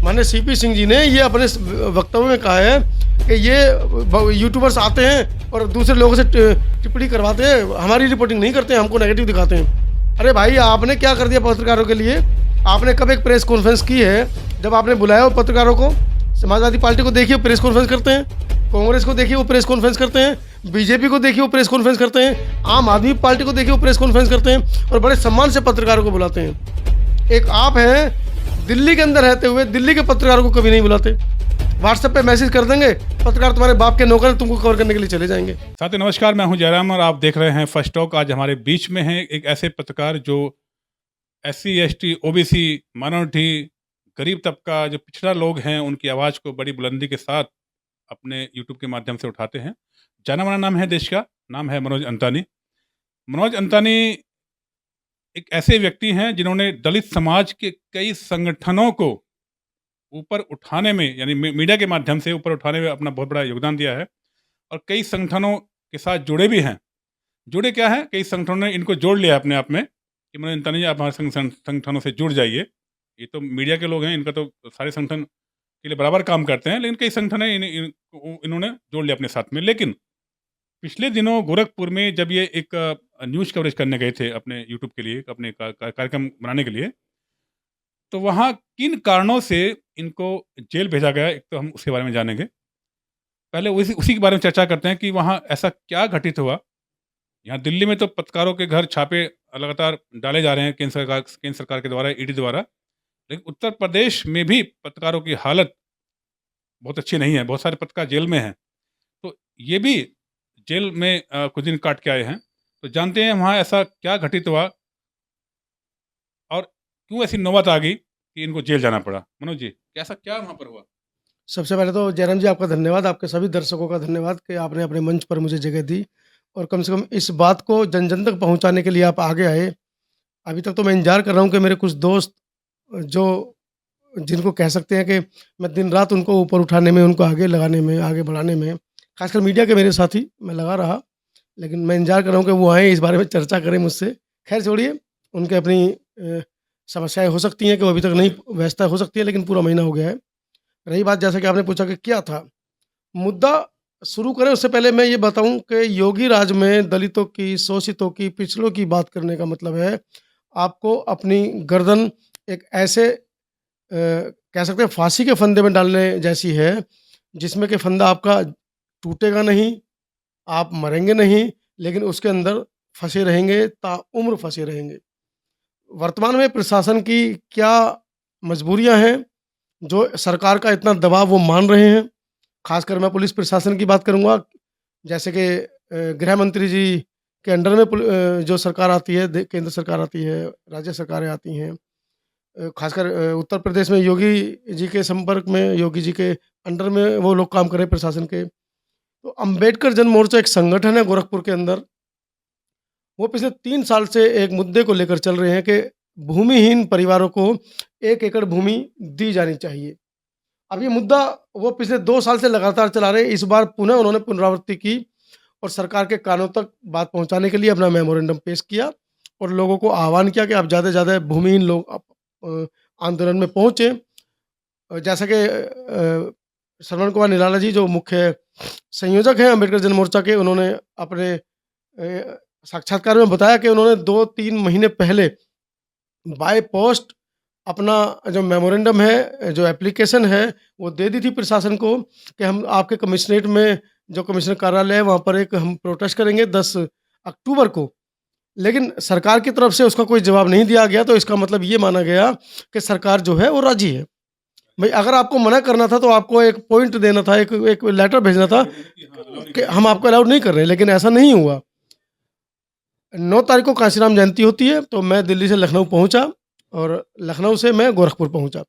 माननीय सीपी सिंह जी ने ये अपने वक्तव्य में कहा है कि ये यूट्यूबर्स आते हैं और दूसरे लोगों से टिप्पणी करवाते हैं, हमारी रिपोर्टिंग नहीं करते हैं, हमको नेगेटिव दिखाते हैं। अरे भाई, आपने क्या कर दिया पत्रकारों के लिए? आपने कब एक प्रेस कॉन्फ्रेंस की है जब आपने बुलाया हो पत्रकारों को? समाजवादी पार्टी को देखिए प्रेस कॉन्फ्रेंस करते हैं, कांग्रेस को देखिए वो प्रेस कॉन्फ्रेंस करते हैं, बीजेपी को देखिए वो प्रेस कॉन्फ्रेंस करते हैं, आम आदमी पार्टी को देखिए वो प्रेस कॉन्फ्रेंस करते हैं और बड़े सम्मान से पत्रकारों को बुलाते हैं। एक आप हैं दिल्ली के अंदर रहते हुए दिल्ली के पत्रकारों को कभी नहीं बुलाते। व्हाट्सएप पे मैसेज कर देंगे, पत्रकार तुम्हारे बाप के नौकर तुमको कवर करने के लिए चले जाएंगे। साथियों नमस्कार, मैं हूं जयराम और आप देख रहे हैं फर्स्ट टॉक। आज हमारे बीच में हैं एक ऐसे पत्रकार जो SC ST OBC माइनॉरिटी गरीब तबका जो पिछड़ा लोग हैं उनकी आवाज़ को बड़ी बुलंदी के साथ अपने यूट्यूब के माध्यम से उठाते हैं। जाना माना नाम है, देश का नाम है मनोज अंतानी। मनोज अंतानी एक ऐसे व्यक्ति हैं जिन्होंने दलित समाज के कई संगठनों को ऊपर उठाने में, यानी मीडिया के माध्यम से ऊपर उठाने में अपना बहुत बड़ा योगदान दिया है और कई संगठनों के साथ जुड़े भी हैं। जुड़े क्या हैं, कई संगठनों ने इनको जोड़ लिया अपने आप में कि मनोज अंतानी जी आप हमारे संगठनों से जुड़ जाइए। ये तो मीडिया के लोग हैं, इनका तो सारे संगठन के लिए बराबर काम करते हैं, लेकिन कई संगठन इन्होंने जोड़ लिया अपने साथ में। लेकिन पिछले दिनों गोरखपुर में जब ये एक न्यूज़ कवरेज करने गए थे अपने यूट्यूब के लिए, अपने कार्यक्रम बनाने के लिए, तो वहाँ किन कारणों से इनको जेल भेजा गया, एक तो हम उसके बारे में जानेंगे। पहले उसी के बारे में चर्चा करते हैं कि वहाँ ऐसा क्या घटित हुआ। यहाँ दिल्ली में तो पत्रकारों के घर छापे लगातार डाले जा रहे हैं केंद्र सरकार के द्वारा, ED द्वारा, लेकिन उत्तर प्रदेश में भी पत्रकारों की हालत बहुत अच्छी नहीं है। बहुत सारे पत्रकार जेल में हैं, तो ये भी जेल में कुछ दिन काट के आए हैं। तो जानते हैं वहाँ ऐसा क्या घटित हुआ और क्यों ऐसी नौबत आ गई कि इनको जेल जाना पड़ा। मनोज जी, कैसा क्या वहाँ पर हुआ? सबसे पहले तो जयराम जी आपका धन्यवाद, आपके सभी दर्शकों का धन्यवाद कि आपने अपने मंच पर मुझे जगह दी और कम से कम इस बात को जन जन तक पहुंचाने के लिए आप आगे आए। अभी तक तो मैं इंतजार कर रहा हूं कि मेरे कुछ दोस्त जो जिनको कह सकते हैं कि मैं दिन रात उनको ऊपर उठाने में, उनको आगे लगाने में, आगे बढ़ाने में, खासकर मीडिया के मेरे साथी, मैं लगा रहा। लेकिन मैं इंतजार कर रहा हूँ कि वो आएँ, इस बारे में चर्चा करें मुझसे। खैर छोड़िए, उनके अपनी समस्याएँ हो सकती हैं कि वो अभी तक नहीं, व्यस्तता हो सकती है, लेकिन पूरा महीना हो गया है। रही बात जैसा कि आपने पूछा कि क्या था, मुद्दा शुरू करें उससे पहले मैं ये बताऊँ कि योगी राज में दलितों की, शोषितों की, पिछड़ों की बात करने का मतलब है आपको अपनी गर्दन एक ऐसे कह सकते हैं फांसी के फंदे में डालने जैसी है, जिसमें कि फंदा आपका टूटेगा नहीं, आप मरेंगे नहीं, लेकिन उसके अंदर फंसे रहेंगे, ताउम्र फंसे रहेंगे। वर्तमान में प्रशासन की क्या मजबूरियां हैं, जो सरकार का इतना दबाव वो मान रहे हैं। खासकर मैं पुलिस प्रशासन की बात करूँगा, जैसे कि गृह मंत्री जी के अंडर में जो सरकार आती है, केंद्र सरकार आती है, राज्य सरकारें आती हैं। खासकर उत्तर प्रदेश में योगी जी के संपर्क में, योगी जी के अंडर में वो लोग काम कर रहे हैं प्रशासन के। तो अम्बेडकर जन मोर्चा एक संगठन है गोरखपुर के अंदर, वो पिछले 3 साल से एक मुद्दे को लेकर चल रहे हैं कि भूमिहीन परिवारों को 1 एकड़ भूमि दी जानी चाहिए। अब ये मुद्दा वो पिछले 2 साल से लगातार चला रहे हैं। इस बार पुनः उन्होंने पुनरावृत्ति की और सरकार के कानों तक बात पहुंचाने के लिए अपना मेमोरेंडम पेश किया और लोगों को आह्वान किया कि आप ज़्यादा से ज़्यादा भूमिहीन लोग आंदोलन में पहुँचे। जैसा कि श्रवण कुमार निराला जी जो मुख्य संयोजक हैं अम्बेडकर जन मोर्चा के, उन्होंने अपने साक्षात्कार में बताया कि उन्होंने 2-3 महीने पहले बाय पोस्ट अपना जो मेमोरेंडम है, जो एप्लीकेशन है, वो दे दी थी प्रशासन को कि हम आपके कमिश्नरेट में जो कमिश्नर कार्यालय है वहाँ पर एक हम प्रोटेस्ट करेंगे 10 अक्टूबर को। लेकिन सरकार की तरफ से उसका कोई जवाब नहीं दिया गया, तो इसका मतलब ये माना गया कि सरकार जो है वो राजी है। भाई अगर आपको मना करना था तो आपको एक पॉइंट देना था, एक लेटर भेजना था कि हम आपको अलाउड नहीं कर रहे, लेकिन ऐसा नहीं हुआ। 9 तारीख को कांशीराम जयंती होती है, तो मैं दिल्ली से लखनऊ पहुंचा और लखनऊ से मैं गोरखपुर पहुंचा।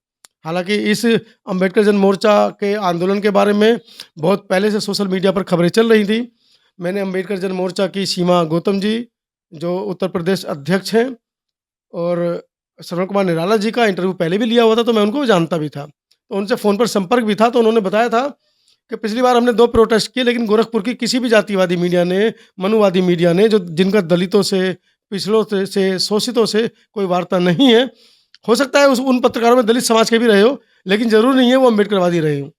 हालांकि इस अम्बेडकर जन मोर्चा के आंदोलन के बारे में बहुत पहले से सोशल मीडिया पर खबरें चल रही थी। मैंने अम्बेडकर जन मोर्चा की सीमा गौतम जी जो उत्तर प्रदेश अध्यक्ष हैं और श्रवण कुमार निराला जी का इंटरव्यू पहले भी लिया हुआ था, तो मैं उनको जानता भी था, तो उनसे फ़ोन पर संपर्क भी था। तो उन्होंने बताया था कि पिछली बार हमने 2 प्रोटेस्ट किए, लेकिन गोरखपुर की किसी भी जातिवादी मीडिया ने, मनुवादी मीडिया ने, जो जिनका दलितों से, पिछड़ों से, शोषितों से कोई वार्ता नहीं है, हो सकता है उन पत्रकारों में दलित समाज के भी रहे हो, लेकिन ज़रूरी नहीं है वो अम्बेडकरवादी रहे हों।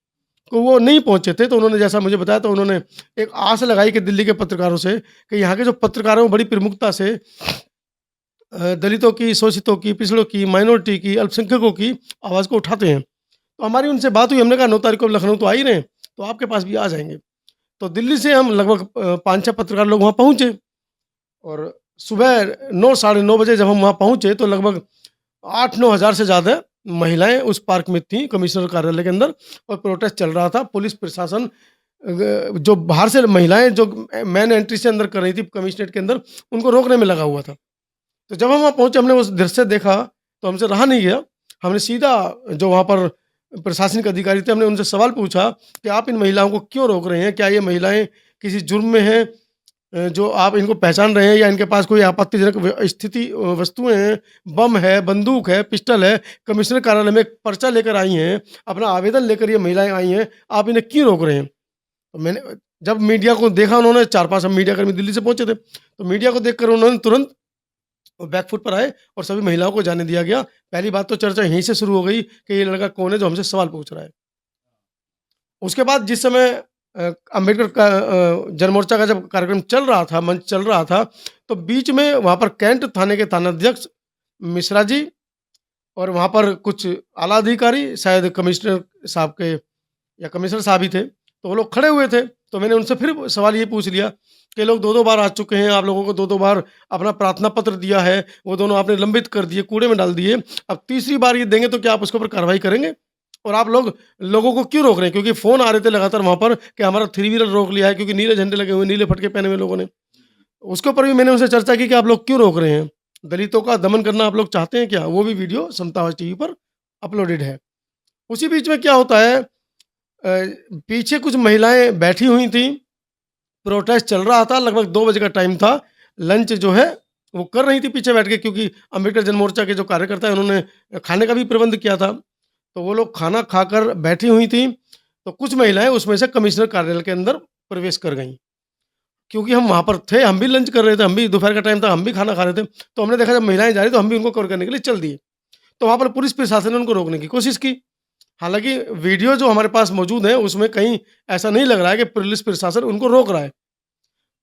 तो वो नहीं पहुँचे थे, तो उन्होंने जैसा मुझे बताया, तो उन्होंने एक आस लगाई कि दिल्ली के पत्रकारों से कि यहाँ के जो पत्रकार हैं वो बड़ी प्रमुखता से दलितों की, शोषितों की, पिछड़ों की, माइनॉरिटी की, अल्पसंख्यकों की आवाज़ को उठाते हैं। तो हमारी उनसे बात हुई, हमने कहा 9 तारीख को लखनऊ तो आ ही रहे हैं, तो आपके पास भी आ जाएँगे। तो दिल्ली से हम लगभग 5-6 पत्रकार लोग वहाँ पहुँचे और सुबह 9 साढ़े 9 बजे जब हम वहाँ पहुँचे तो लगभग 8-9 हज़ार से ज़्यादा महिलाएँ उस पार्क में थीं, कमिश्नर कार्यालय के अंदर, और प्रोटेस्ट चल रहा था। पुलिस प्रशासन जो बाहर से महिलाएँ जो मेन एंट्री से अंदर कर रही थी कमिश्नरेट के अंदर, उनको रोकने में लगा हुआ था। तो जब हम वहाँ पहुँचे, हमने उस दृश्य देखा, तो हमसे रहा नहीं गया। हमने सीधा जो वहाँ पर प्रशासनिक अधिकारी थे, हमने उनसे सवाल पूछा कि आप इन महिलाओं को क्यों रोक रहे हैं? क्या ये महिलाएँ किसी जुर्म में हैं जो आप इनको पहचान रहे हैं, या इनके पास कोई आपत्तिजनक वस्तुएँ हैं, बम है, बंदूक है, पिस्टल है, कमिश्नर कार्यालय में एक पर्चा लेकर आई हैं, अपना आवेदन लेकर ये महिलाएँ आई हैं, आप इन्हें क्यों रोक रहे हैं? तो मैंने जब मीडिया को देखा, उन्होंने 4-5 हम मीडियाकर्मी दिल्ली से पहुँचे थे, तो मीडिया को देखकर उन्होंने तुरंत बैकफुट पर आए और सभी महिलाओं को जाने दिया गया। पहली बात तो चर्चा यहीं से शुरू हो गई कि ये लड़का कौन है जो हमसे सवाल पूछ रहा है। उसके बाद जिस समय अम्बेडकर का जनमोर्चा का जब कार्यक्रम चल रहा था, मंच चल रहा था, तो बीच में वहाँ पर कैंट थाने के थानाध्यक्ष मिश्रा जी और वहाँ पर कुछ आला अधिकारी, शायद कमिश्नर साहब के या कमिश्नर साहब ही थे, तो वो लोग खड़े हुए थे। तो मैंने उनसे फिर सवाल ये पूछ लिया कि लोग 2-2 बार आ चुके हैं, आप लोगों को 2-2 बार अपना प्रार्थना पत्र दिया है, वो दोनों आपने लंबित कर दिए, कूड़े में डाल दिए। अब तीसरी बार ये देंगे तो क्या आप उसके ऊपर कार्रवाई करेंगे? और आप लोगों को क्यों रोक रहे हैं? क्योंकि फ़ोन आ रहे थे लगातार वहाँ पर कि हमारा थ्री व्हीलर रोक लिया है, क्योंकि नीले झंडे लगे हुए हैं, नीले फटके पहने हुए लोगों ने। उसके ऊपर भी मैंने उनसे चर्चा की कि आप लोग क्यों रोक रहे हैं? दलितों का दमन करना आप लोग चाहते हैं क्या? वो भी वीडियो समता आवाज़ टीवी पर अपलोडेड है। उसी बीच में क्या होता है, पीछे कुछ महिलाएँ बैठी हुई थीं, प्रोटेस्ट चल रहा था, लगभग 2 बजे का टाइम था। लंच जो है वो कर रही थी पीछे बैठ के, क्योंकि अम्बेडकर जनमोर्चा के जो कार्यकर्ता हैं उन्होंने खाने का भी प्रबंध किया था। तो वो लोग खाना खाकर बैठी हुई थीं, तो कुछ महिलाएँ उसमें से कमिश्नर कार्यालय के अंदर प्रवेश कर गईं। क्योंकि हम वहाँ पर थे, हम भी लंच कर रहे थे, हम भी दोपहर का टाइम था, हम भी खाना खा रहे थे। तो हमने देखा जब महिलाएँ जा रही तो हम भी उनको कवर करने के लिए चल दिए। तो वहाँ पर पुलिस प्रशासन ने उनको रोकने की कोशिश की। हालाँकि वीडियो जो हमारे पास मौजूद है उसमें कहीं ऐसा नहीं लग रहा है कि पुलिस प्रशासन उनको रोक रहा है।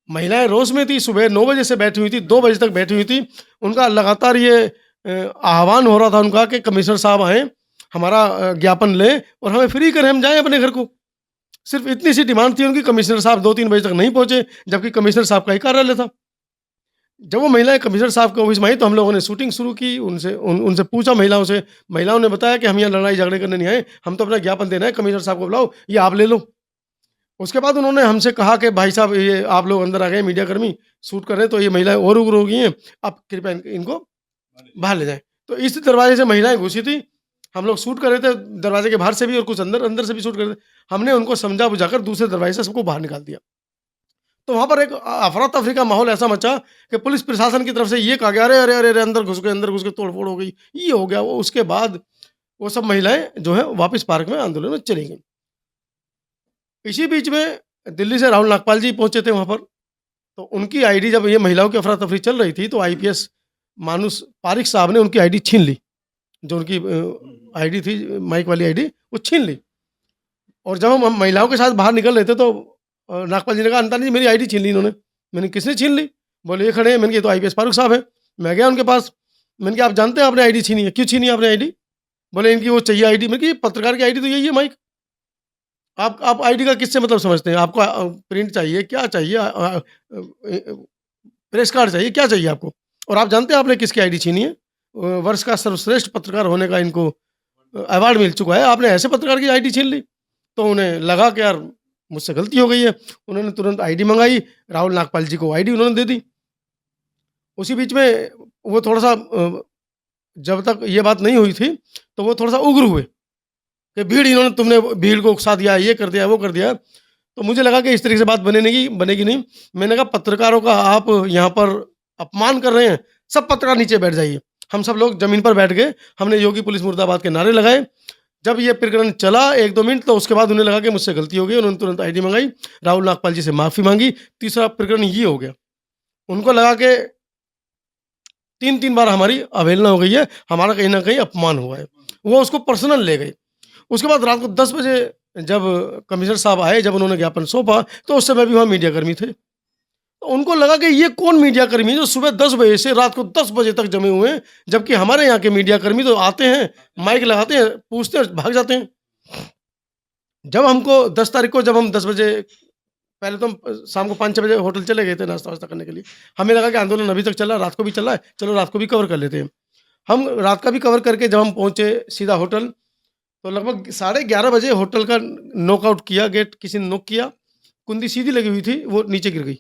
महिलाएँ रोष में थी, सुबह 9 बजे से बैठी हुई थी, 2 बजे तक बैठी हुई थी। उनका लगातार ये आह्वान हो रहा था उनका कि कमिश्नर साहब आएँ, हमारा ज्ञापन लें और हमें फ्री करें, हम जाएँ अपने घर को। सिर्फ़ इतनी सी डिमांड थी उनकी, कमिश्नर साहब 2-3 बजे तक नहीं पहुँचे, जबकि कमिश्नर साहब का ही कार्यालय था। जब वो महिलाएँ कमिश्नर साहब के ऑफ़िस में आई तो हम लोगों ने शूटिंग शुरू की, उनसे पूछा महिलाओं से। महिलाओं ने बताया कि हम यहाँ लड़ाई-झगड़े करने नहीं आए, हम तो अपना ज्ञापन देना है, कमिश्नर साहब को बुलाओ, ये आप ले लो। उसके बाद उन्होंने हमसे कहा कि भाई साहब ये आप लोग अंदर आ गए मीडियाकर्मी, शूट कर रहे हैं, तो ये महिलाएँ और उग्र हो गई हैं, आप कृपया इनको बाहर ले जाएँ। तो इस दरवाज़े से महिलाएँ घुसी थी, हम लोग शूट कर रहे थे दरवाज़े के बाहर से भी और कुछ अंदर से भी शूट कर रहे थे। हमने उनको समझा-बुझाकर दूसरे दरवाज़े से सबको बाहर निकाल दिया। तो वहाँ पर एक अफरा-तफरी का माहौल ऐसा मचा कि पुलिस प्रशासन की तरफ से ये कहा गया, "अरे, अरे, अरे, अरे! अंदर घुस के तोड़-फोड़ हो गई।" ये हो गया, वो उसके बाद वो सब महिलाएँ जो हैं वापस पार्क में आंदोलन में चली गईं। इसी बीच में दिल्ली से राहुल नागपाल जी पहुँचे थे वहाँ पर, तो उनकी आईडी जब ये महिलाओं की अफरा-तफरी चल रही थी, तो आईपीएस मानुष पारिक साहब ने उनकी आईडी छीन ली। जो उनकी आईडी थी, माइक वाली आईडी, वो छीन ली। और जब हम महिलाओं के साथ बाहर निकल रहे थे तो नागपाल जी ने कहा, "अंतानी जी मेरी आईडी छीन ली इन्होंने।" मैंने, "किसने छीन ली?" बोले, "ये खड़े हैं।" मैंने कहा, "ये तो आईपीएस फारूक साहब हैं।" मैं गया उनके पास, मैंने कहा, "आप जानते हैं आपने आईडी छीनी है, क्यों छीनी है आपने आईडी?" बोले, "इनकी वो चाहिए आईडी।" मैंने कहा, "ये पत्रकार की आईडी तो यही है माइक। आप आईडी का किससे मतलब समझते हैं? आपको प्रिंट चाहिए, क्या चाहिए? प्रेस कार्ड चाहिए, क्या चाहिए आपको? और आप जानते हैं आपने किसकी आईडी छीनी है? वर्ष का सर्वश्रेष्ठ पत्रकार होने का इनको अवार्ड मिल चुका है, आपने ऐसे पत्रकार की आईडी छीन ली?" तो उन्हें लगा कि यार मुझसे गलती हो गई है। उन्होंने तुरंत आईडी मँगाई, राहुल नागपाल जी को आईडी उन्होंने दे दी। उसी बीच में वो थोड़ा-सा जब तक ये बात नहीं हुई थी, तो वो थोड़ा-सा उग्र हुए कि तुमने भीड़ को उकसा दिया, ये कर दिया, वो कर दिया। तो मुझे लगा कि इस तरीके से बात बनेगी नहीं। मैंने कहा, पत्रकारों का आप यहाँ पर अपमान कर रहे हैं, सब पत्रकार नीचे बैठ जाइए। हम सब लोग ज़मीन पर बैठ गए, हमने योगी पुलिस मुर्दाबाद के नारे लगाए। जब ये प्रकरण चला 1-2 मिनट, तो उसके बाद उन्हें लगा कि मुझसे गलती हो गई, उन्होंने तुरंत आईडी मँगाई, राहुल नागपाल जी से माफ़ी माँगी। तीसरा प्रकरण ये हो गया। उनको लगा कि 3-3 बार हमारी अवहेलना हो गई है, हमारा कहीं न कहीं अपमान हुआ है। वो उसको पर्सनल ले गए। उसके बाद रात को 10 बजे जब कमिश्नर साहब आए, जब उन्होंने ज्ञापन सौंपा, तो उस समय भी वहाँ मीडियाकर्मी थे। तो उनको लगा कि ये कौन मीडियाकर्मी है जो सुबह 10 बजे से रात को 10 बजे तक जमे हुए हैं, जबकि हमारे यहाँ के मीडियाकर्मी तो आते हैं, माइक लगाते हैं, पूछते हैं, भाग जाते हैं। जब हमको 10 तारीख को जब हम 10 बजे, पहले तो हम शाम को 5-6 बजे होटल चले गए थे नाश्ता-वास्ता करने के लिए। हमें लगा कि आंदोलन अभी तक चल रहा है, रात को भी चल रहा है, चलो रात को भी कवर कर लेते हैं। हम रात का भी कवर करके जब हम पहुँचे सीधा होटल, तो लगभग 11:30 बजे होटल का नॉकआउट किया, गेट किसी ने नॉक किया, कुंडी सीधी लगी हुई थी, वो नीचे गिर गई।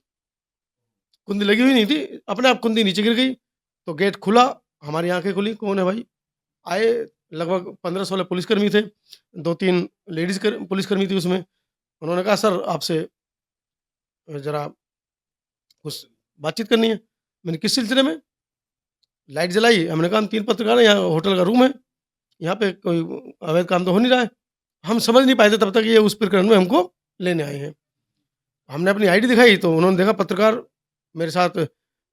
कुंडी लगी हुई नहीं थी, अपने आप कुंडी नीचे गिर गई, तो गेट खुला, हमारी आँखें खुली, कौन है भाई? आए, लगभग 15-16 पुलिसकर्मी थे, 2-3 लेडीज़ पुलिसकर्मी थी उसमें। उन्होंने कहा, "सर, आपसे ज़रा कुछ बातचीत करनी है।" मैंने, "किस सिलसिले में?" लाइट जलाई, हमने कहा, "हम 3 पत्रकार हैं, यहाँ होटल का रूम है, यहाँ पे कोई अवैध काम तो हो नहीं रहा है।" हम समझ नहीं पाए थे तब तक ये उस प्रकरण में हमको लेने आए हैं। हमने अपनी आईडी दिखाई तो उन्होंने देखा पत्रकार, मेरे साथ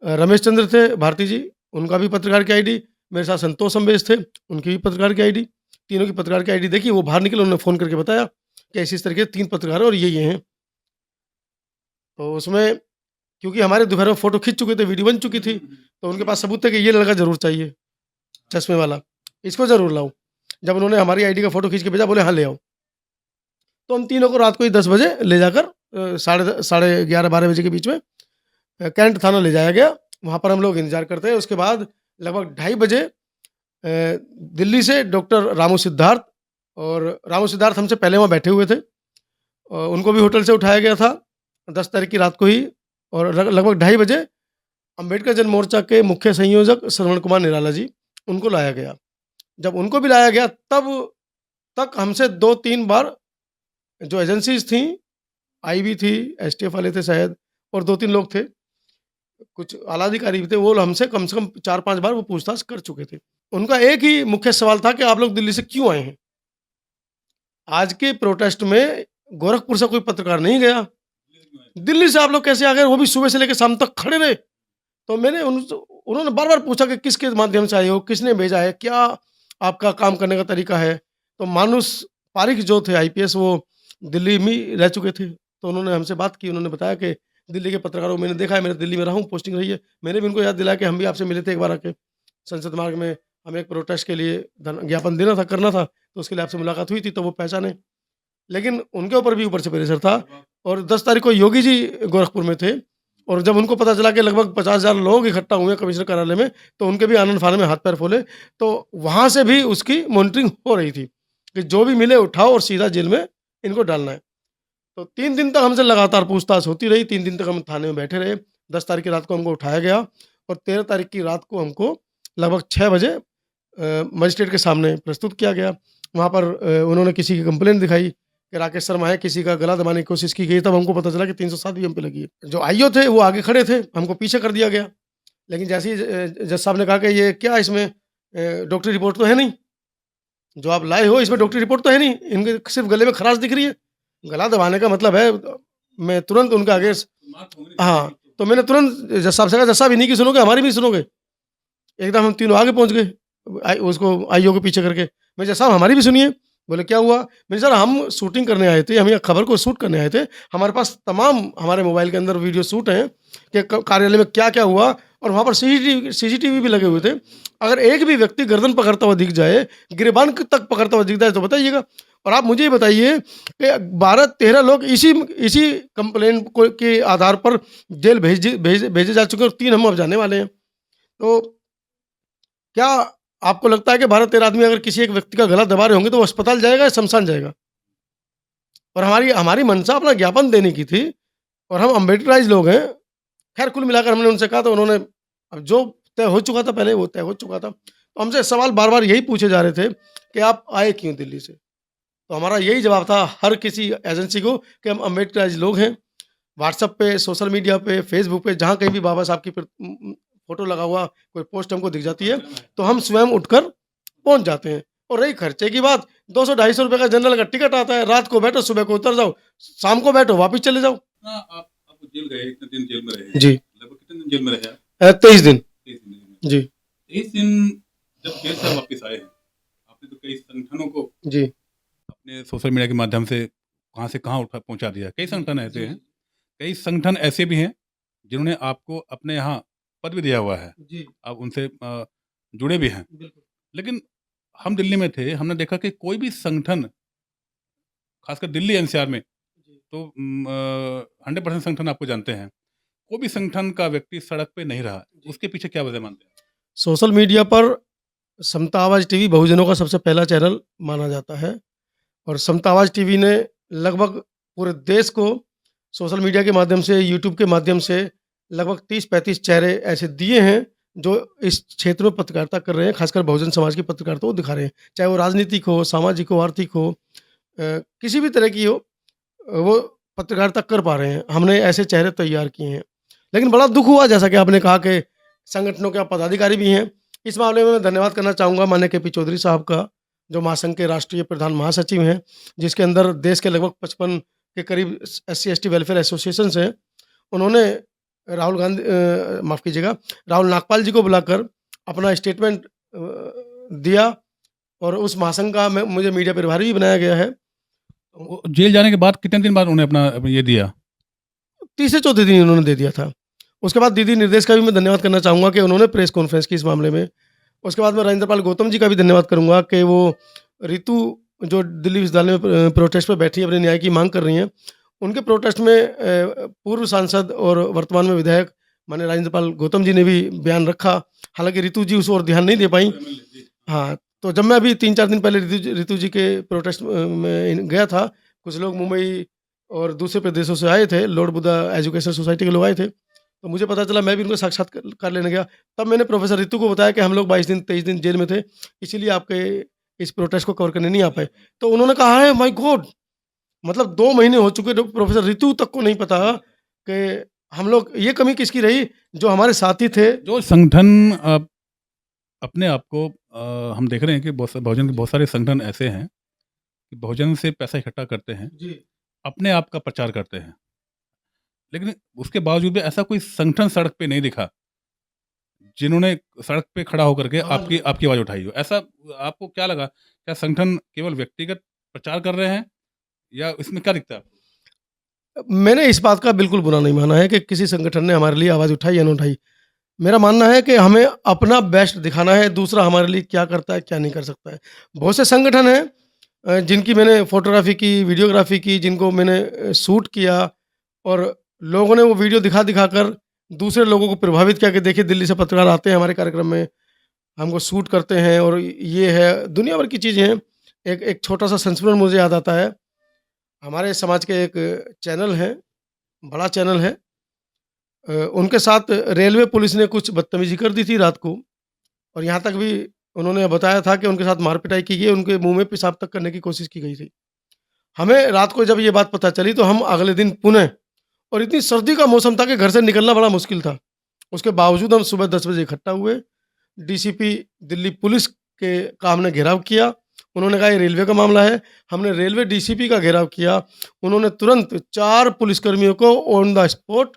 रमेश चंद्र थे भारती जी, उनका भी पत्रकार की आईडी, मेरे साथ संतोष अम्बेश थे, उनकी भी पत्रकार की आईडी, तीनों की पत्रकार की आईडी देखी, वो बाहर निकले, उन्होंने फ़ोन करके बताया कि ऐसे-इस तरीके से 3 पत्रकार हैं और ये हैं। तो उसमें क्योंकि हमारे दोपहर में फ़ोटो खींच चुके थे, वीडियो बन चुकी थी, तो उनके पास सबूत थे कि ये लड़का ज़रूर चाहिए, चश्मे वाला, इसको ज़रूर लाओ। जब उन्होंने हमारी आईडी का फ़ोटो खींच के भेजा, बोले, "हाँ, ले आओ।" तो हम तीनों को रात को ही 10 बजे ले जाकर साढ़े 11-12 बजे के बीच में कैंट थाना ले जाया गया। वहाँ पर हम लोग इंतज़ार करते हैं। उसके बाद लगभग 2:30 बजे दिल्ली से डॉक्टर रामू सिद्धार्थ, और रामू सिद्धार्थ हमसे पहले वहाँ बैठे हुए थे। उनको भी होटल से उठाया गया था 10 तारीख की रात को ही, और लगभग 2:30 बजे अम्बेडकर जन मोर्चा के मुख्य संयोजक श्रवण कुमार निराला जी, उनको लाया गया। जब उनको भी लाया गया, तब तक हमसे 2-3 बार जो एजेंसीज़ थीं, आईबी थी, एसटीएफ वाले थे शायद, और 2-3 लोग थे, कुछ आला अधिकारी भी थे, वो हमसे कम से कम 4-5 बार वो पूछताछ कर चुके थे। उनका एक ही मुख्य सवाल था कि आप लोग दिल्ली से क्यों आए हैं? आज के प्रोटेस्ट में गोरखपुर से कोई पत्रकार नहीं गया। दिल्ली से आप लोग कैसे आ गए? वो भी सुबह से लेके शाम तक खड़े रहे। तो मैंने उन्होंने बार-बार पूछा कि किसके माध्यम से आए हो? किसने भेजा है? क्या आपका काम करने का तरीका है? तो मानुष पारीक जो थे आईपीएस, वो दिल्ली में रह चुके थे। तो उन्होंने हमसे बात की, उन्होंने बताया कि दिल्ली के पत्रकारों को मैंने देखा है, मैं दिल्ली में रहा हूँ, पोस्टिंग रही है। मैंने भी उनको याद दिलाया कि हम भी आपसे मिले थे एक बार आके, संसद मार्ग में हमें एक प्रोटेस्ट के लिए ज्ञापन देना था, करना था, तो उसके लिए आपसे मुलाकात हुई थी, तो वो पहचाने। लेकिन उनके ऊपर भी ऊपर से प्रेशर था, और 10 तारीख को योगी जी गोरखपुर में थे, और जब उनको पता चला कि लगभग 50,000 लोग इकट्ठा हुए हैं कमिश्नर कार्यालय में, तो उनके भी आनन-फानन में हाथ-पैर फूले। तो वहाँ से भी उसकी मॉनिटरिंग हो रही थी कि जो भी मिले उठाओ और सीधा जेल में इनको डालना है। तो 3 दिन तक हमसे लगातार पूछताछ होती रही, 3 दिन तक हम थाने में बैठे रहे। 10 तारीख की रात को हमको उठाया गया, और 13 तारीख की रात को हमको लगभग 6 बजे मजिस्ट्रेट के सामने प्रस्तुत किया गया। वहाँ पर उन्होंने किसी की कंप्लेंट दिखाई कि राकेश शर्मा है, किसी का गला दबाने की कोशिश की गई, तब हमको पता चला कि 307 भी हम पे लगी है। जो आईओ थे वो आगे खड़े थे, हमको पीछे कर दिया गया। लेकिन जैसे ही जज साहब ने कहा कि ये क्या इसमें डॉक्टरी रिपोर्ट तो है नहीं, जो आप लाए हो इसमें डॉक्टरी रिपोर्ट तो है नहीं, इनके सिर्फ़ गले में खराश दिख रही है। गला दबाने का मतलब है, मैं तुरंत उनका आगे हाँ, तो मैंने तुरंत जज साहब से कहा, "जज साहब, इन्हीं की सुनोगे, हमारी भी सुनोगे?" एकदम हम तीनों आगे पहुँच गए, उसको आईओ के पीछे करके। मैं, "जज साहब, हमारी भी सुनिए।" बोले, "क्या हुआ?" मैंने, "सर, हम शूटिंग करने आए थे, हम यहाँ खबर को शूट करने आए थे। हमारे पास तमाम हमारे मोबाइल के अंदर वीडियो शूट हैं कि कार्यालय में क्या-क्या हुआ, और वहाँ पर सीसीटीवी भी लगे हुए थे। अगर एक भी व्यक्ति गर्दन पकड़ता हुआ दिख जाए, गिरेबान तक पकड़ता हुआ दिख जाए तो बताइएगा। और आप मुझे ये बताइए कि 12-13 लोग इसी कंप्लेंट को के आधार पर जेल भेजे जा चुके हैं, और 3 हम अब जाने वाले हैं। तो क्या आपको लगता है कि 12-13 आदमी अगर किसी एक व्यक्ति का गला दबा रहे होंगे, तो वो अस्पताल जाएगा या शमशान जाएगा?" और हमारी हमारी मंशा अपना ज्ञापन देने की थी, और हम अम्बेडकराइज़ लोग हैं। खैर, कुल मिलाकर हमने उनसे कहा, तो उन्होंने, अब जो तय हो चुका था पहले, वो तय हो चुका था। तो हमसे सवाल बार-बार यही पूछे जा रहे थे कि आप आए क्यों दिल्ली से? तो हमारा यही जवाब था हर किसी एजेंसी को कि हम अम्बेडकराइज़ लोग हैं। व्हाट्सएप पे, सोशल मीडिया पे, फेसबुक पे, जहाँ कहीं भी बाबा साहब की फ़ोटो लगा हुआ कोई पोस्ट हमको दिख जाती है, तो हम स्वयं उठकर पहुँच जाते हैं। और रही खर्चे की बात, 200-250 रुपए का जनरल का टिकट आता है, रात को बैठो, सुबह को उतर जाओ, शाम को बैठो, वापस चले जाओ। हाँ, आप जेल गए, कितने दिन जेल में रहे? जी। लगभग कितने दिन जेल में रहे आप? 23 दिन। 23 दिन जेल में। जी, 23 दिन जब जेल से वापस आए हैं, आपने तो कई संगठनों को जी, आपने सोशल मीडिया के माध्यम से कहाँ से कहाँ उठा पहुँचा दिया। कई संगठन ऐसे हैं, कई संगठन ऐसे भी हैं जिन्होंने आपको अपने यहाँ पद भी दिया हुआ है। जी, आप उनसे जुड़े भी हैं। बिल्कुल। लेकिन हम दिल्ली में थे, हमने देखा कि कोई भी संगठन, खासकर दिल्ली एनसीआर में, जी, तो 100% संगठन आपको जानते हैं। कोई भी संगठन का व्यक्ति सड़क पे नहीं रहा। जी। उसके पीछे क्या वजह मानते हैं? सोशल मीडिया पर समता आवाज़ टीवी बहुजनों का सबसे पहला चैनल माना जाता है और समता आवाज़ टीवी ने लगभग पूरे देश को सोशल मीडिया के माध्यम से, यूट्यूब के माध्यम से लगभग 30-35 चेहरे ऐसे दिए हैं, जो इस क्षेत्र में पत्रकारिता कर रहे हैं, खासकर बहुजन समाज की पत्रकारिता को दिखा रहे हैं। चाहे वो राजनीतिक हो, सामाजिक हो, आर्थिक हो, किसी भी तरह की हो, वो पत्रकारिता कर पा रहे हैं। हमने ऐसे चेहरे तैयार किए हैं। लेकिन बड़ा दुःख हुआ, जैसा कि आपने कहा कि संगठनों के पदाधिकारी भी हैं। इस मामले में मैं धन्यवाद करना चाहूँगा माननीय केपी चौधरी साहब का, जो महासंघ के राष्ट्रीय प्रधान महासचिव हैं, जिसके अंदर देश के लगभग 55 के करीब एससी-एसटी वेलफेयर एसोसिएशंस हैं। उन्होंने माफ़ कीजिएगा, राहुल नागपाल जी को बुलाकर अपना स्टेटमेंट दिया और उस महासंघ का मुझे मीडिया प्रभारी भी बनाया गया है। वो जेल जाने के बाद कितने दिन बाद उन्हें अपना ये दिया? तीसरे चौथे दिन उन्होंने दे दिया था। उसके बाद दीदी निर्देश का भी मैं धन्यवाद करना चाहूँगा कि उन्होंने प्रेस कॉन्फ्रेंस की इस मामले में। उसके बाद मैं राजेंद्र पाल गौतम जी का भी धन्यवाद करूँगा कि वो रितु, जो दिल्ली विश्वविद्यालय में प्रोटेस्ट पे बैठी अपने न्याय की माँग कर रही हैं, उनके प्रोटेस्ट में पूर्व सांसद और वर्तमान में विधायक माननीय राजेंद्र पाल गौतम जी ने भी बयान रखा। हालाँकि रितु जी उस ओर ध्यान नहीं दे पाईं। हाँ, तो जब मैं अभी 3-4 दिन पहले रितु जी के प्रोटेस्ट में गया था, कुछ लोग मुंबई और दूसरे प्रदेशों से आए थे, लॉर्ड बुद्धा एजुकेशन सोसाइटी के लोग आए थे, तो मुझे पता चला, मैं भी उनको साक्षात्कार लेने गया। तब मैंने प्रोफ़ेसर रितु को बताया कि हम लोग 22 दिन 23 दिन जेल में थे, इसीलिए आपके इस प्रोटेस्ट को कवर करने नहीं आ पाए। तो उन्होंने कहा है, माय गॉड! मतलब 2 महीने हो चुके, तो प्रोफ़ेसर रितु तक को नहीं पता कि हम लोग, ये कमी किसकी रही, जो हमारे साथी थे। जो संगठन अपने आप को हम देख रहे हैं कि बहुजन के बहुत सारे संगठन ऐसे हैं कि बहुजन से पैसा इकट्ठा करते हैं, जी। अपने आप का प्रचार करते हैं। लेकिन उसके बावजूद भी ऐसा कोई संगठन सड़क पे नहीं दिखा, जिन्होंने सड़क पे खड़ा होकर के आवाज़ आपकी आपकी आवाज़ उठाई हो। ऐसा आपको क्या लगा? क्या संगठन केवल व्यक्तिगत प्रचार कर रहे हैं या इसमें क्या दिखता है आपको? मैंने इस बात का बिल्कुल बुरा नहीं माना है कि किसी संगठन ने हमारे लिए आवाज़ उठाई या ना उठाई। मेरा मानना है कि हमें अपना बेस्ट दिखाना है, दूसरा हमारे लिए क्या करता है, क्या नहीं कर सकता है। बहुत से संगठन हैं जिनकी मैंने फ़ोटोग्राफ़ी की, वीडियोग्राफ़ी की, जिनको मैंने शूट किया और लोगों ने वो वीडियो दिखा-दिखा कर दूसरे लोगों को प्रभावित किया कि देखिए, दिल्ली से पत्रकार आते हैं हमारे कार्यक्रम में, हमको शूट करते हैं और ये है, दुनिया भर की चीज़ें हैं। एक एक छोटा-सा संस्मरण मुझे याद आता है। हमारे समाज के एक चैनल है, बड़ा चैनल है, उनके साथ रेलवे पुलिस ने कुछ बदतमीज़ी कर दी थी रात को, और यहाँ तक भी उन्होंने बताया था कि उनके साथ मार-पिटाई की गई, उनके मुँह में पेशाब तक करने की कोशिश की गई थी। हमें रात को जब ये बात पता चली, तो हम अगले दिन पुनः, और इतनी सर्दी का मौसम था कि घर से निकलना बड़ा मुश्किल था। उसके बावजूद हम सुबह 10 बजे इकट्ठा हुए, डीसीपी दिल्ली पुलिस के का हमने घेराव किया। उन्होंने कहा ये रेलवे का मामला है, हमने रेलवे डीसीपी का घेराव किया। उन्होंने तुरंत 4 पुलिसकर्मियों को ऑन द स्पॉट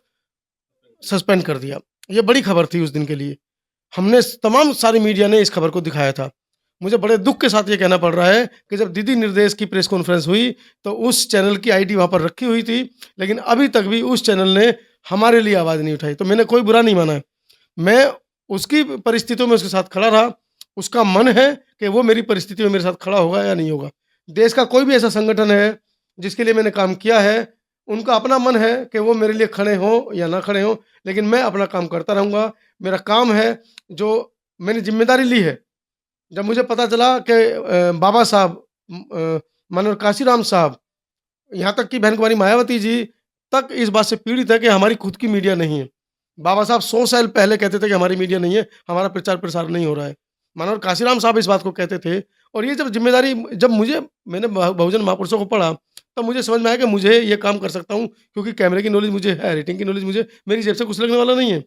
सस्पेंड कर दिया। ये बड़ी खबर थी उस दिन के लिए। हमने तमाम सारी मीडिया ने इस खबर को दिखाया था। मुझे बड़े दुःख के साथ ये कहना पड़ रहा है कि जब दीदी निर्देश की प्रेस कॉन्फ्रेंस हुई, तो उस चैनल की आईडी वहाँ पर रखी हुई थी, लेकिन अभी तक भी उस चैनल ने हमारे लिए आवाज़ नहीं उठाई। तो मैंने कोई बुरा नहीं माना है। मैं उसकी परिस्थितियों में उसके साथ खड़ा रहा। उसका मन है कि वो मेरी परिस्थिति में मेरे साथ खड़ा होगा या नहीं होगा। देश का कोई भी ऐसा संगठन है, जिसके लिए मैंने काम किया है, उनका अपना मन है कि वो मेरे लिए खड़े हों या ना खड़े हों, लेकिन मैं अपना काम करता रहूँगा। मेरा काम है, जो मैंने ज़िम्मेदारी ली है। जब मुझे पता चला कि बाबा साहब, माननीय काशीराम साहब, यहाँ तक कि बहन कुमारी मायावती जी तक इस बात से पीड़ित है कि हमारी खुद की मीडिया नहीं है। बाबा साहब 100 साल पहले कहते थे कि हमारी मीडिया नहीं है, हमारा प्रचार-प्रसार नहीं हो रहा है। माननीय काशीराम साहब इस बात को कहते थे, और ये जब ज़िम्मेदारी, जब मैंने बहुजन महापुरुषों को पढ़ा, तब मुझे समझ में आया कि मुझे ये काम कर सकता हूँ, क्योंकि कैमरे की नॉलेज मुझे है, एडिटिंग की नॉलेज मुझे, मेरी जेब से कुछ लगने वाला नहीं है।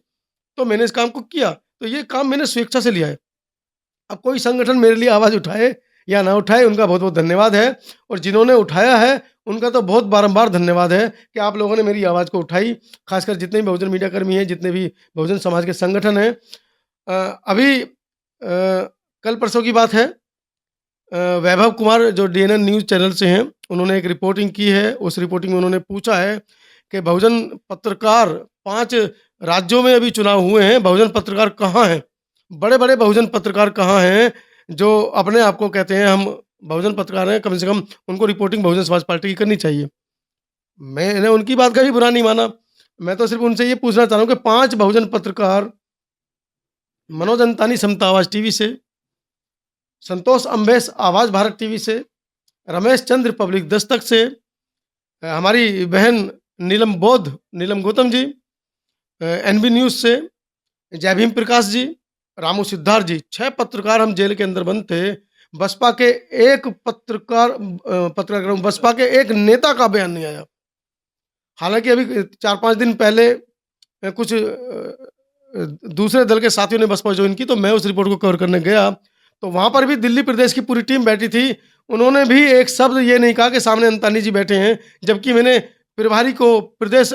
तो मैंने इस काम को किया, तो ये काम मैंने स्वेच्छा से लिया है। अब कोई संगठन मेरे लिए आवाज़ उठाए या ना उठाए, उनका बहुत-बहुत धन्यवाद है, और जिन्होंने उठाया है, उनका तो बहुत बारंबार धन्यवाद है कि आप लोगों ने मेरी आवाज़ को उठाई। ख़ासकर जितने भी बहुजन मीडिया कर्मी हैं, जितने भी बहुजन समाज के संगठन हैं। अभी कल परसों की बात है, वैभव कुमार जो डीएनएन न्यूज़ चैनल से हैं, उन्होंने एक रिपोर्टिंग की है। उस रिपोर्टिंग में उन्होंने पूछा है कि बहुजन पत्रकार 5 राज्यों में अभी चुनाव हुए हैं, बहुजन पत्रकार कहाँ हैं? बड़े-बड़े बहुजन पत्रकार कहाँ हैं, जो अपने आप को कहते हैं हम बहुजन पत्रकार हैं, कम से कम उनको रिपोर्टिंग बहुजन समाज पार्टी की करनी चाहिए। मैंने उनकी बात का भी बुरा नहीं माना। मैं तो सिर्फ़ उनसे ये पूछना चाह रहा हूँ कि 5 बहुजन पत्रकार मनोज अंतानी समता आवाज़ टीवी से, संतोष अम्बेस आवाज़ भारत टीवी से, रमेश चंद्र रिपब्लिक दस्तक से, हमारी बहन नीलम बौद्ध, नीलम गौतम जी, एनबी न्यूज़ से, जय भीम प्रकाश जी, रामू सिद्धार्थ जी, 6 पत्रकार हम जेल के अंदर बंद थे। बसपा के एक बसपा के एक नेता का बयान नहीं आया। हालाँकि अभी 4-5 दिन पहले कुछ दूसरे दल के साथियों ने बसपा जॉइन की, तो मैं उस रिपोर्ट को कवर करने गया, तो वहाँ पर भी दिल्ली प्रदेश की पूरी टीम बैठी थी। उन्होंने भी एक शब्द ये नहीं कहा कि सामने अंतानी जी बैठे हैं, जबकि मैंने प्रदेश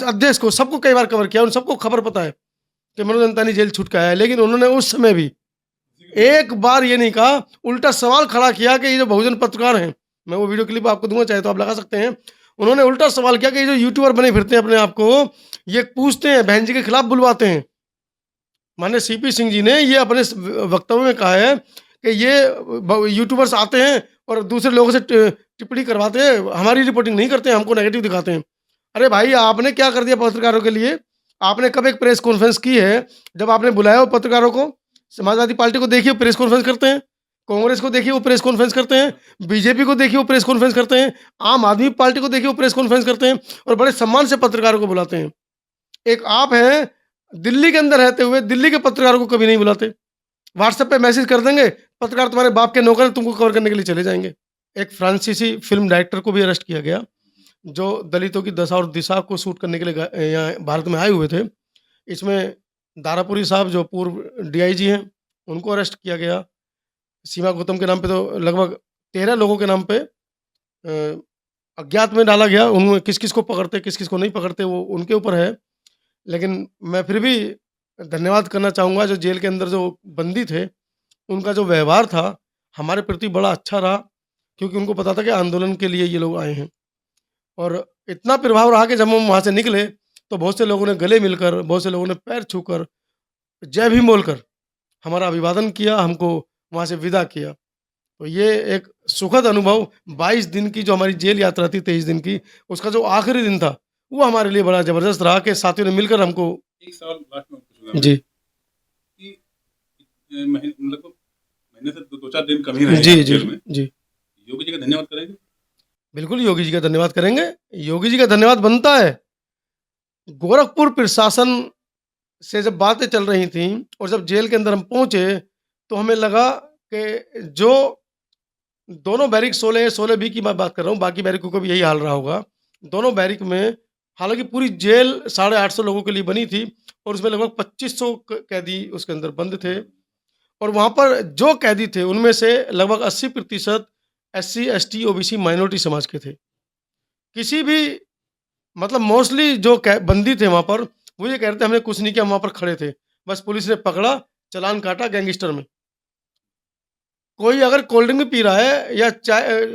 अध्यक्ष को सबको कई बार कवर किया, उन सबको खबर पता है कि मनोज अंतानी जेल छूट के आया है। लेकिन उन्होंने उस समय भी एक बार ये नहीं कहा, उल्टा सवाल खड़ा किया कि ये जो बहुजन पत्रकार हैं, मैं वो वीडियो क्लिप आपको दूँगा, चाहे तो आप लगा सकते हैं। उन्होंने उल्टा सवाल किया कि ये जो यूट्यूबर बने फिरते हैं अपने आप को, ये पूछते हैं, बहन जी के खिलाफ बुलवाते हैं। माननीय सीपी सिंह जी ने ये अपने वक्तव्य में कहा है कि ये यूट्यूबर्स आते हैं और दूसरे लोगों से टिप्पणी करवाते हैं, हमारी रिपोर्टिंग नहीं करते हैं, हमको नेगेटिव दिखाते हैं। अरे भाई, आपने क्या कर दिया पत्रकारों के लिए? आपने कब एक प्रेस कॉन्फ्रेंस की है, जब आपने बुलाया हो पत्रकारों को? समाजवादी पार्टी को देखिए, प्रेस कॉन्फ्रेंस करते हैं। कांग्रेस को देखिए, वो प्रेस कॉन्फ्रेंस करते हैं। बीजेपी को देखिए, वो प्रेस कॉन्फ्रेंस करते हैं। आम आदमी पार्टी को देखिए, वो प्रेस कॉन्फ्रेंस करते हैं और बड़े सम्मान से पत्रकारों को बुलाते हैं। एक आप हैं, दिल्ली के अंदर रहते हुए दिल्ली के पत्रकारों को कभी नहीं बुलाते। व्हाट्सएप पे मैसेज कर देंगे, पत्रकार तुम्हारे बाप के नौकर हैं, तुमको कवर करने के लिए चले जाएँगे। एक फ्रांसीसी फ़िल्म डायरेक्टर को भी अरेस्ट किया गया, जो दलितों की दशा और दिशा को शूट करने के लिए यहाँ भारत में आए हुए थे। इसमें दारापुरी साहब जो पूर्व डीआईजी हैं, उनको अरेस्ट किया गया। सीमा गौतम के नाम पे तो लगभग 13 लोगों के नाम पे अज्ञात में डाला गया। उनमें किस-किस को पकड़ते, किस-किस को नहीं पकड़ते, वो उनके ऊपर है। लेकिन मैं फिर भी धन्यवाद करना चाहूँगा, जो जेल के अंदर जो बंदी थे, उनका जो व्यवहार था, हमारे प्रति बड़ा अच्छा रहा, क्योंकि उनको पता था कि आंदोलन के लिए ये लोग आए हैं। और इतना प्रभाव रहा कि जब हम वहाँ से निकले, तो बहुत से लोगों ने गले मिलकर, बहुत से लोगों ने पैर छूकर, जय भीम बोलकर हमारा अभिवादन किया, हमको वहाँ से विदा किया। तो ये एक सुखद अनुभव, 22 दिन की जो हमारी जेल यात्रा थी, 23 दिन की, उसका जो आखिरी दिन था, वो हमारे लिए बड़ा ज़बरदस्त रहा कि साथियों ने मिलकर हमको। एक सवाल लास्ट में पूछूंगा मैं जी। कि मतलब महीने से 2-4 दिन कम ही रहे जी, आप जी, जेल में, जी। योगी जी का धन्यवाद करेंगे? बिल्कुल योगी जी का धन्यवाद करेंगे। योगी जी का धन्यवाद बनता है। गोरखपुर प्रशासन से जब बातें चल रही थीं और जब जेल के अंदर हम पहुँचे, तो हमें लगा कि जो दोनों बैरिक 16 16 बी की मैं बात कर रहा हूँ, बाकी बैरिकों का भी यही हाल रहा होगा। दोनों बैरिक में हालाँकि पूरी जेल 850 लोगों के लिए बनी थी और उसमें लगभग 2500 कैदी उसके अंदर बंद थे और वहाँ पर जो कैदी थे, उनमें से लगभग 80% एससी, एसटी, ओबीसी माइनॉरिटी समाज के थे। किसी भी मतलब मोस्टली जो बंदी थे वहाँ पर, वो ये कह रहे थे हमने कुछ नहीं किया, हम वहाँ पर खड़े थे। बस पुलिस ने पकड़ा, चालान काटा गैंगस्टर में। कोई अगर कोल्ड ड्रिंक भी पी रहा है या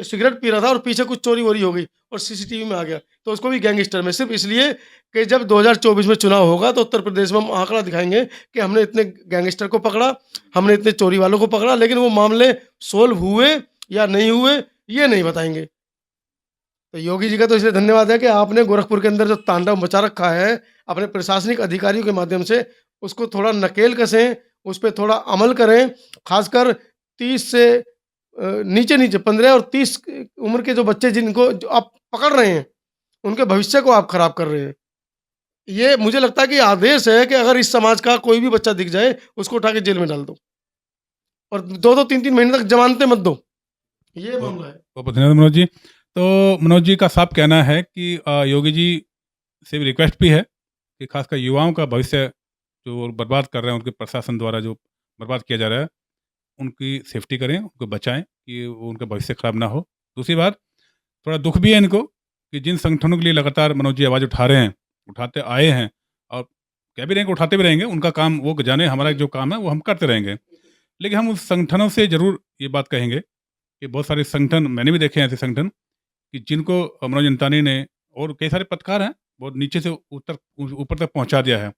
सिगरेट पी रहा था और पीछे कुछ चोरी-वोरी हो गई और सीसीटीवी में आ गया, तो उसको भी गैंगस्टर में, सिर्फ़ इसलिए कि जब 2024 में चुनाव होगा तो उत्तर प्रदेश में हम आंकड़ा दिखाएँगे कि हमने इतने गैंगस्टर को पकड़ा, हमने इतने चोरी वालों को पकड़ा, लेकिन वो मामले सॉल्व हुए या नहीं हुए, ये नहीं बताएँगे। तो योगी जी का तो इसलिए धन्यवाद है कि आपने गोरखपुर के अंदर जो तांडव मचा रखा है, अपने प्रशासनिक अधिकारियों के माध्यम से उसको थोड़ा नकेल कसें, उस पे थोड़ा अमल करें। ख़ासकर 30 से नीचे-नीचे 15 और 30 उम्र के जो बच्चे जिनको जो आप पकड़ रहे हैं, उनके भविष्य को आप ख़राब कर रहे हैं। ये मुझे लगता है कि आदेश है कि अगर इस समाज का कोई भी बच्चा दिख जाए, उसको उठा के जेल में डाल दो और 2-2 3-3 महीने तक ज़मानतें मत दो। ये बहुत मामला है। बहुत धन्यवाद मनोज जी। तो मनोज जी का साफ कहना है कि योगी जी से भी रिक्वेस्ट भी है कि खासकर युवाओं का भविष्य जो बर्बाद कर रहे हैं, उनके प्रशासन द्वारा जो बर्बाद किया जा रहा है, उनकी सेफ्टी करें, उनको बचाएं कि वो उनका भविष्य खराब ना हो। दूसरी बात, थोड़ा दुख भी है इनको कि जिन संगठनों के लिए लगातार मनोज जी आवाज़ उठा रहे हैं, उठाते आए हैं और कह भी रहे हैं कि उठाते भी रहेंगे, उनका काम वो जाने, हमारा जो काम है वो हम करते रहेंगे। लेकिन हम उस संगठनों से ज़रूर ये बात कहेंगे कि बहुत सारे संगठन मैंने भी देखे हैं ऐसे संगठन कि जिनको मनोज अंतानी ने और कई सारे पत्रकार हैं, बहुत नीचे से ऊपर तक पहुँचा दिया है।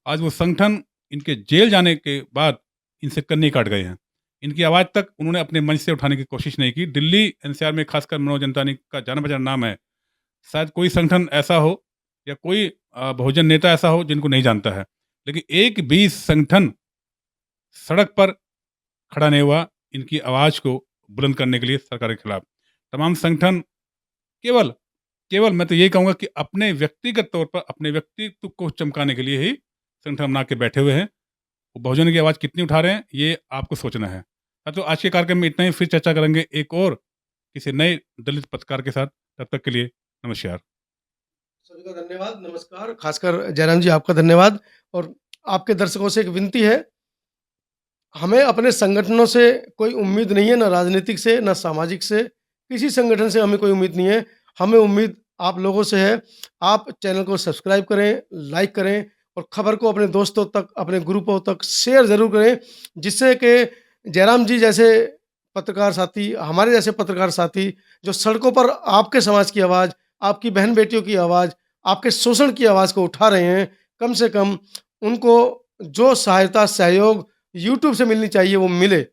आज वो संगठन इनके जेल जाने के बाद इनसे कन्नी काट गए हैं। इनकी आवाज़ तक उन्होंने अपने मंच से उठाने की कोशिश नहीं की। दिल्ली एनसीआर में खासकर मनोज अंतानी का जाना-पहचाना नाम है। शायद कोई संगठन ऐसा हो या कोई बहुजन नेता ऐसा हो जिनको नहीं जानता है। लेकिन एक भी संगठन सड़क पर खड़ा नहीं हुआ इनकी आवाज़ को बुलंद करने के लिए सरकार के खिलाफ। तमाम संगठन केवल केवल मैं तो यही कहूँगा कि अपने व्यक्तिगत तौर पर अपने व्यक्तित्व को चमकाने के लिए ही संगठन बना के बैठे हुए हैं। वो बहुजन की आवाज़ कितनी उठा रहे हैं ये आपको सोचना है। हाँ, तो आज के कार्यक्रम में इतना ही, फिर चर्चा करेंगे एक और किसी नए दलित पत्रकार के साथ। तब तक के लिए नमस्कार। सभी का धन्यवाद, नमस्कार। खासकर जयराम जी आपका धन्यवाद और आपके दर्शकों से एक विनती है, हमें अपने संगठनों से कोई उम्मीद नहीं है, ना राजनीतिक से, ना सामाजिक से, किसी संगठन से हमें कोई उम्मीद नहीं है। हमें उम्मीद आप लोगों से है। आप चैनल को सब्सक्राइब करें, लाइक करें और खबर को अपने दोस्तों तक, अपने ग्रुपों तक शेयर ज़रूर करें, जिससे कि जयराम जी जैसे पत्रकार साथी, हमारे जैसे पत्रकार साथी, जो सड़कों पर आपके समाज की आवाज़, आपकी बहन-बेटियों की आवाज़, आपके शोषण की आवाज़ को उठा रहे हैं, कम से कम उनको जो सहायता, सहयोग यूट्यूब से मिलनी चाहिए वो मिले।